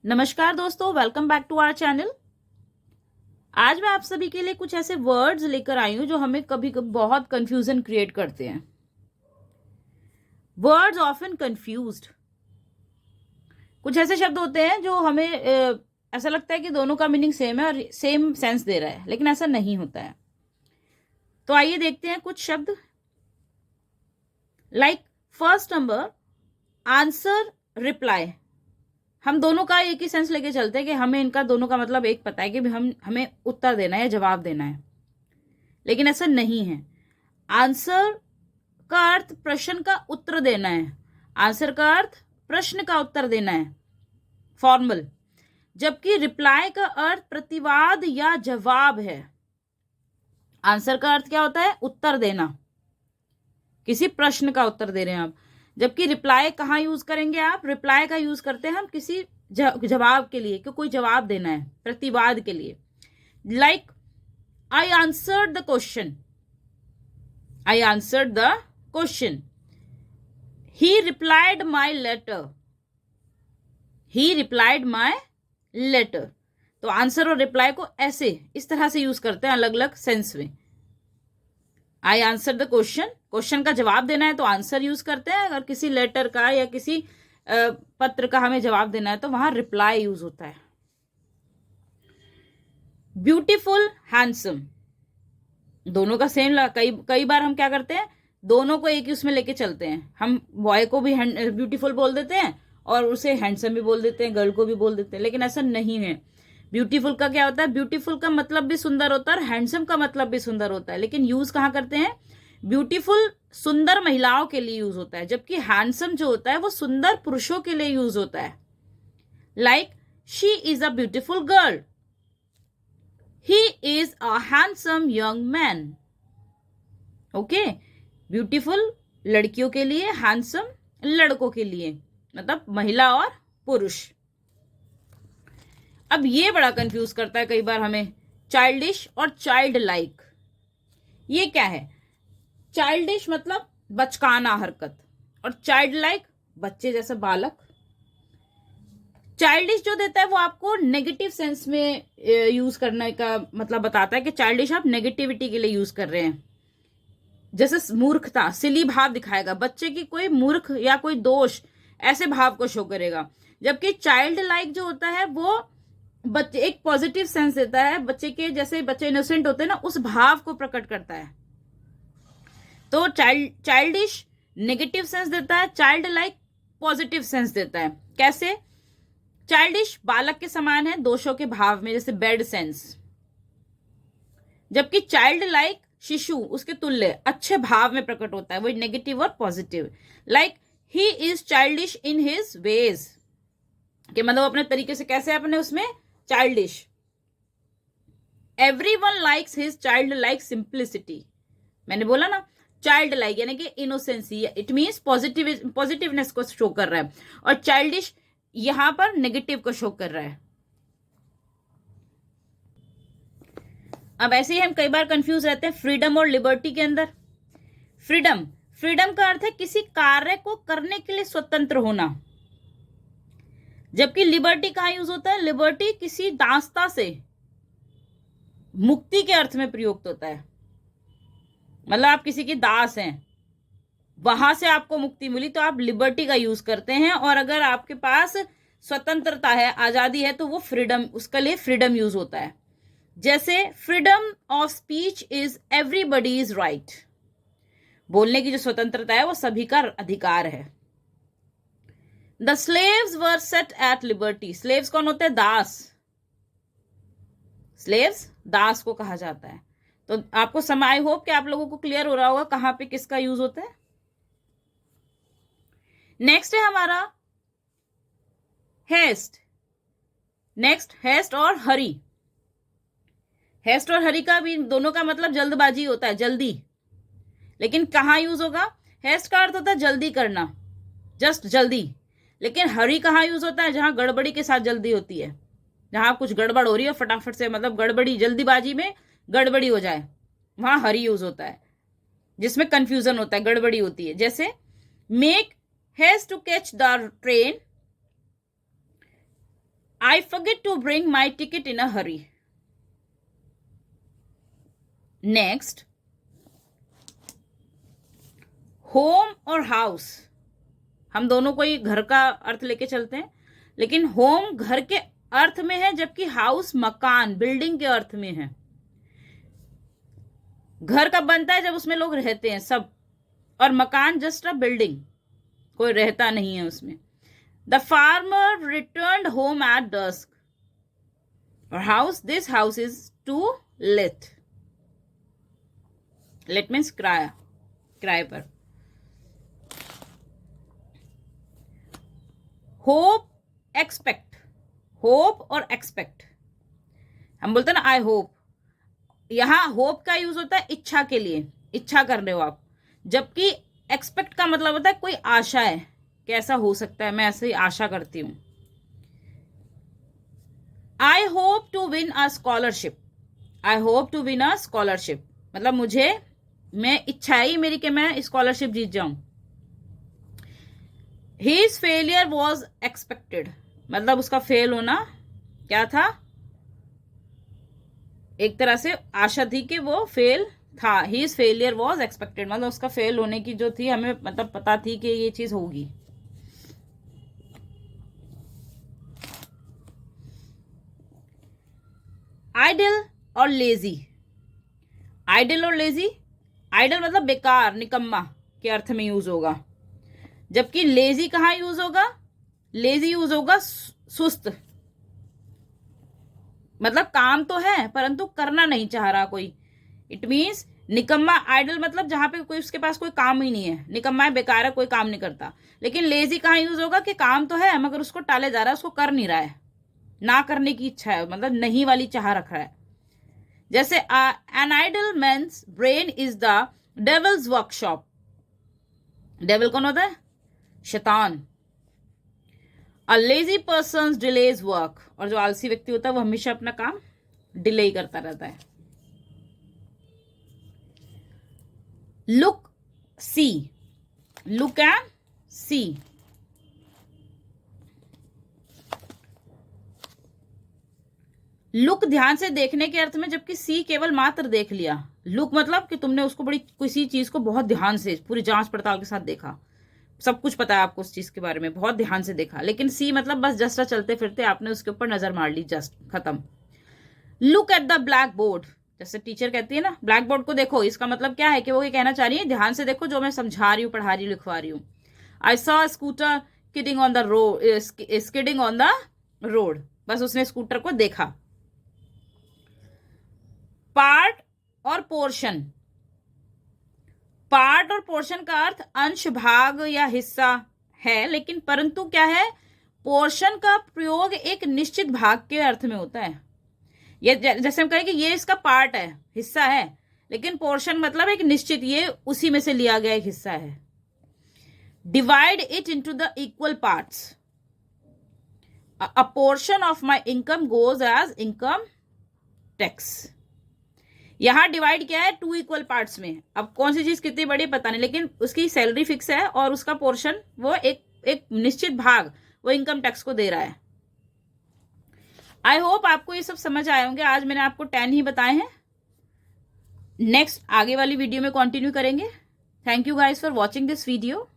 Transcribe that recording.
नमस्कार दोस्तों, welcome back to our channel. आज मैं आप सभी के लिए कुछ ऐसे वर्ड्स लेकर आई हूं जो हमें कभी कभी बहुत कंफ्यूजन क्रिएट करते हैं। Words often confused. कुछ ऐसे शब्द होते हैं जो हमें ऐसा लगता है कि दोनों का मीनिंग सेम है और सेम सेंस दे रहा है, लेकिन ऐसा नहीं होता है। तो आइए देखते हैं कुछ शब्द। Like first number, answer, reply. हम दोनों का एक ही सेंस लेके चलते हैं कि हमें इनका दोनों का मतलब एक पता है कि हमें उत्तर देना है या जवाब देना है, लेकिन ऐसा नहीं है। आंसर का अर्थ प्रश्न का उत्तर देना है। आंसर का अर्थ प्रश्न का उत्तर देना है, फॉर्मल। जबकि रिप्लाई का अर्थ प्रतिवाद या जवाब है। आंसर का अर्थ क्या होता है? उत्तर देना, किसी प्रश्न का उत्तर दे रहे हैं आप। जबकि रिप्लाई कहाँ यूज करेंगे आप? रिप्लाई का यूज करते हैं हम किसी जवाब के लिए, कि कोई जवाब देना है, प्रतिवाद के लिए। Like I answered the question. I answered the question. He replied my letter. He replied my letter. तो आंसर और रिप्लाई को ऐसे इस तरह से यूज करते हैं, अलग अलग सेंस में। I answer the question, question का जवाब देना है तो आंसर यूज करते हैं। अगर किसी लेटर का या किसी पत्र का हमें जवाब देना है तो वहां रिप्लाई यूज होता है। ब्यूटीफुल, हैंडसम, दोनों का सेम। कई बार हम क्या करते हैं, दोनों को एक ही उसमें लेके चलते हैं। हम बॉय को भी ब्यूटीफुल बोल देते हैं और उसे हैंडसम भी बोल देते हैं, गर्ल को भी बोल देते हैं, लेकिन ऐसा नहीं है। ब्यूटीफुल का क्या होता है? ब्यूटीफुल का मतलब भी सुंदर होता है और हैंडसम का मतलब भी सुंदर होता है, लेकिन यूज कहाँ करते हैं? ब्यूटीफुल सुंदर महिलाओं के लिए यूज होता है, जबकि हैंडसम जो होता है वो सुंदर पुरुषों के लिए यूज होता है। Like she is a beautiful girl, he is a handsome young man. Okay, beautiful लड़कियों के लिए, हैंडसम लड़कों के लिए, मतलब महिला और पुरुष। अब ये बड़ा कंफ्यूज करता है कई बार हमें, चाइल्डिश और चाइल्ड लाइक। ये क्या है? चाइल्डिश मतलब बचकाना हरकत, और चाइल्ड लाइक बच्चे जैसा, बालक। चाइल्डिश जो देता है वो आपको नेगेटिव सेंस में यूज करने का मतलब बताता है कि चाइल्डिश आप नेगेटिविटी के लिए यूज कर रहे हैं। जैसे मूर्खता, सिली भाव दिखाएगा, बच्चे की कोई मूर्ख या कोई दोष ऐसे भाव को शो करेगा। जबकि चाइल्ड लाइक जो होता है वो बच्चे एक पॉजिटिव सेंस देता है, बच्चे के जैसे बच्चे इनोसेंट होते हैं ना, उस भाव को प्रकट करता है। तो चाइल्डिश नेगेटिव सेंस देता है, चाइल्ड लाइक पॉजिटिव सेंस देता है। कैसे? चाइल्डिश बालक के समान है दोषों के भाव में, जैसे बैड सेंस। जबकि चाइल्ड लाइक शिशु उसके तुल्य अच्छे भाव में प्रकट होता है, वही नेगेटिव और positive. Like he is childish in his veg, कि मतलब अपने तरीके से कैसे अपने उसमें childish. Everyone likes his child like simplicity. मैंने बोला ना, चाइल्ड लाइक यानी कि इनोसेंसी, इट मीन्स पॉजिटिवनेस को शो कर रहा है, और चाइल्डिश यहां पर नेगेटिव को शो कर रहा है। अब ऐसे ही हम कई बार कंफ्यूज रहते हैं फ्रीडम और लिबर्टी के अंदर। फ्रीडम, फ्रीडम का अर्थ है किसी कार्य को करने के लिए स्वतंत्र होना, जबकि लिबर्टी कहां यूज होता है? लिबर्टी किसी दासता से मुक्ति के अर्थ में प्रयुक्त होता है। मतलब आप किसी के दास हैं, वहां से आपको मुक्ति मिली तो आप लिबर्टी का यूज करते हैं, और अगर आपके पास स्वतंत्रता है, आजादी है, तो वो फ्रीडम, उसके लिए फ्रीडम यूज होता है। जैसे freedom of speech is everybody's right, बोलने की जो स्वतंत्रता है वो सभी का अधिकार है। The slaves were set at liberty. Slaves कौन होते हैं? दास। स्लेव्स दास को कहा जाता है। तो आपको समय, आई होप कि आप लोगों को क्लियर हो रहा होगा कहां पे किसका यूज होता है। नेक्स्ट है हमारा हेस्ट। नेक्स्ट हेस्ट और हरी। हेस्ट और हरी का भी दोनों का मतलब जल्दबाजी होता है, जल्दी। लेकिन कहां यूज होगा? हेस्ट का अर्थ होता है जल्दी करना, जस्ट जल्दी। लेकिन हरी कहां यूज होता है? जहां गड़बड़ी के साथ जल्दी होती है, जहां कुछ गड़बड़ हो रही है फटाफट से, मतलब गड़बड़ी, जल्दीबाजी में गड़बड़ी हो जाए, वहां हरी यूज होता है, जिसमें कंफ्यूजन होता है, गड़बड़ी होती है। जैसे make haste to catch the train, I forget to bring my ticket in a hurry. Next, home और house, हम दोनों को ही घर का अर्थ लेके चलते हैं, लेकिन होम घर के अर्थ में है, जबकि हाउस मकान बिल्डिंग के अर्थ में है। घर कब बनता है? जब उसमें लोग रहते हैं सब, और मकान जस्ट अ बिल्डिंग, कोई रहता नहीं है उसमें। The farmer returned home at dusk. और house, this house is to let. Let means किराया, किराए पर। होप, एक्सपेक्ट, होप और एक्सपेक्ट, हम बोलते हैं ना आई होप, यहां होप का यूज होता है इच्छा के लिए, इच्छा कर रहे हो आप, जबकि एक्सपेक्ट का मतलब होता है कोई आशा है, कैसा हो सकता है, मैं ऐसे ही आशा करती हूं। I hope to win a scholarship. I hope to win a scholarship मतलब मैं इच्छा है मेरी कि मैं स्कॉलरशिप जीत जाऊं। His failure was expected मतलब उसका फेल होना क्या था? एक तरह से आशा थी कि वो फेल था। His failure was expected मतलब उसका फेल होने की जो थी, हमें मतलब पता थी कि ये चीज होगी। आइडल और लेजी, आइडल और लेजी, आइडल मतलब बेकार, निकम्मा के अर्थ में यूज होगा, जबकि लेजी कहाँ यूज होगा? लेजी यूज होगा सुस्त, मतलब काम तो है परंतु करना नहीं चाह रहा कोई। इट मीन्स निकम्मा, आइडल मतलब जहां पे कोई उसके पास कोई काम ही नहीं है, निकम्मा है, बेकार है, कोई काम नहीं करता। लेकिन लेजी कहाँ यूज होगा? कि काम तो है मगर उसको टाले जा रहा है, उसको कर नहीं रहा है, ना करने की इच्छा है, मतलब नहीं वाली चाह रख रहा है। जैसे an idle man's brain is the devil's workshop. Devil कौन होता है? शैतान। A lazy person delays work, और जो आलसी व्यक्ति होता है वो हमेशा अपना काम डिले करता रहता है। Look, see, look and see, look ध्यान से देखने के अर्थ में, जबकि सी केवल मात्र देख लिया। लुक मतलब कि तुमने उसको बड़ी किसी चीज को बहुत ध्यान से पूरी जांच पड़ताल के साथ देखा, सब कुछ पता है आपको उस चीज के बारे में, बहुत ध्यान से देखा। लेकिन सी मतलब बस जस्ट चलते फिरते आपने उसके ऊपर नजर मार ली, जस्ट खत्म। Look at the black board, जैसे टीचर कहती है ना ब्लैक बोर्ड को देखो, इसका मतलब क्या है कि वो ये कहना चाह रही है ध्यान से देखो जो मैं समझा रही हूँ, पढ़ा रही हूँ, लिखवा रही हूँ। I saw scooter kidding on the road, skidding on the road, बस उसने स्कूटर को देखा। पार्ट और पोर्शन, पार्ट और पोर्शन का अर्थ अंश, भाग या हिस्सा है, लेकिन परंतु क्या है? पोर्शन का प्रयोग एक निश्चित भाग के अर्थ में होता है। ये जैसे हम कहें कि ये इसका पार्ट है, हिस्सा है, लेकिन पोर्शन मतलब एक निश्चित, ये उसी में से लिया गया एक हिस्सा है। Divide it into the equal parts. A portion of my income goes as income tax. यहां डिवाइड क्या है? 2 इक्वल पार्ट्स में। अब कौन सी चीज कितनी बड़ी पता नहीं, लेकिन उसकी सैलरी फिक्स है और उसका पोर्शन वो एक निश्चित भाग वो इनकम टैक्स को दे रहा है। आई होप आपको ये सब समझ आए होंगे। आज मैंने आपको 10 ही बताए हैं, नेक्स्ट आगे वाली वीडियो में कंटिन्यू करेंगे। Thank you guys for watching this video.